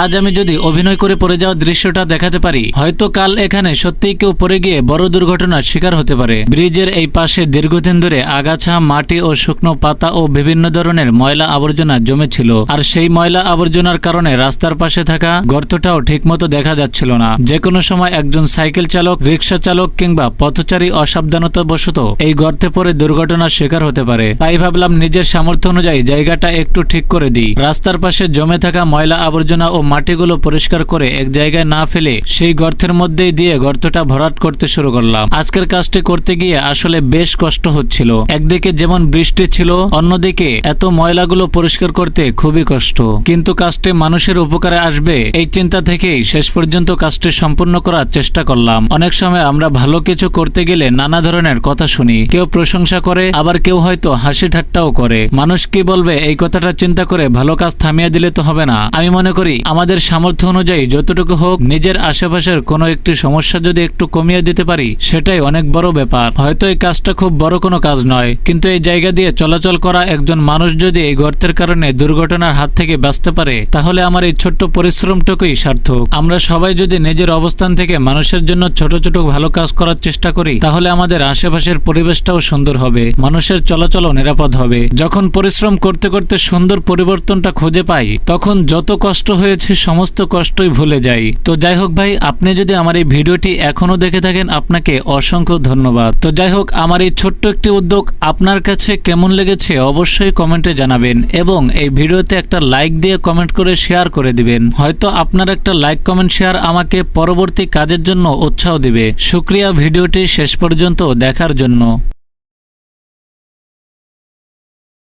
আজ আমি যদি অভিনয় করে পড়ে যাওয়া দৃশ্যটা দেখাতে পারি, হয়তো কাল এখানে সত্যিই কেউ পড়ে গিয়ে বড় দুর্ঘটনার শিকার হতে পারে। ব্রিজের এই পাশে দীর্ঘদিন ধরে আগাছা, মাটি ও শুকনো পাতা ও বিভিন্ন ধরনের ময়লা আবর্জনা জমেছিল, আর সেই ময়লা আবর্জনার কারণে রাস্তার পাশে থাকা গর্তটাও ঠিকমতো দেখা যাচ্ছিল না। যে কোনো সময় একজন সাইকেল চালক, রিক্সা চালক কিংবা পথচারী অসাবধানতাবশত এই গর্তে পড়ে দুর্ঘটনার শিকার হতে পারে। তাই ভাবলাম নিজের সামর্থ্য অনুযায়ী জায়গাটা একটু ঠিক করে দিই। রাস্তার পাশে জমে থাকা ময়লা আবর্জনা ও মাটিগুলো পরিষ্কার করে এক জায়গায় না ফেলে সেই গর্তের মধ্যেই দিয়ে গর্তটা ভরাট করতে শুরু করলাম। আজকের কাজটি করতে গিয়ে আসলে বেশ কষ্ট হচ্ছিল। একদিকে যেমন বৃষ্টি ছিল, অন্যদিকে এত ময়লাগুলো পরিষ্কার করতে খুবই কষ্ট। কিন্তু কাজটি মানুষের উপকারে আসবে এই চিন্তা থেকেই শেষ পর্যন্ত কাজটি সম্পূর্ণ করার চেষ্টা করলাম। অনেক সময় আমরা ভালো কিছু করতে গেলে নানা ধরনের কথা শুনি, কেউ প্রশংসা করে, আবার কেউ হয়তো হাসি ঠাট্টাও করে। মানুষ কি বলবে এই কথাটা চিন্তা করে ভালো কাজ থামিয়ে দিলে তো হবে না। আমি মনে করি আমাদের সামর্থ্য অনুযায়ী যতটুকু হোক নিজের আশেপাশের কোনো একটি সমস্যা যদি একটু কমিয়ে দিতে পারি, সেটাই অনেক বড় ব্যাপার। হয়তো এই কাজটা খুব বড় কোনো কাজ নয়, কিন্তু এই জায়গা দিয়ে চলাচল করা একজন মানুষ যদি এই গর্তের কারণে দুর্ঘটনার হাত থেকে বাঁচতে পারে, তাহলে আমার এই ছোট্ট পরিশ্রমটুকুই সার্থক। আমরা সবাই যদি নিজের অবস্থান থেকে মানুষের জন্য ছোট ছোট ভালো কাজ করার চেষ্টা করি, তাহলে আমাদের আশেপাশের পরিবেশটাও সুন্দর হবে, মানুষের চলাচলও নিরাপদ হবে। যখন পরিশ্রম করতে করতে সুন্দর পরিবর্তনটা খুঁজে পাই, তখন যত কষ্ট হয়েছে সমস্ত কষ্টই ভুলে যাই। তো যাই হোক ভাই, আপনি যদি আমার এই ভিডিওটি এখনো দেখে থাকেন, আপনাকে অসংখ্য ধন্যবাদ। তো যাই হোক, আমার এই ছোট্ট একটি উদ্যোগ আপনার কাছে কেমন লেগেছে অবশ্যই কমেন্টে জানাবেন, এবং এই ভিডিওতে একটা লাইক দিয়ে কমেন্ট করে শেয়ার করে দিবেন। হয়তো আপনার একটা লাইক, কমেন্ট, শেয়ার আমাকে পরবর্তী কাজের জন্য উৎসাহ দিবে। শুকরিয়া ভিডিওটি শেষ পর্যন্ত দেখার জন্য।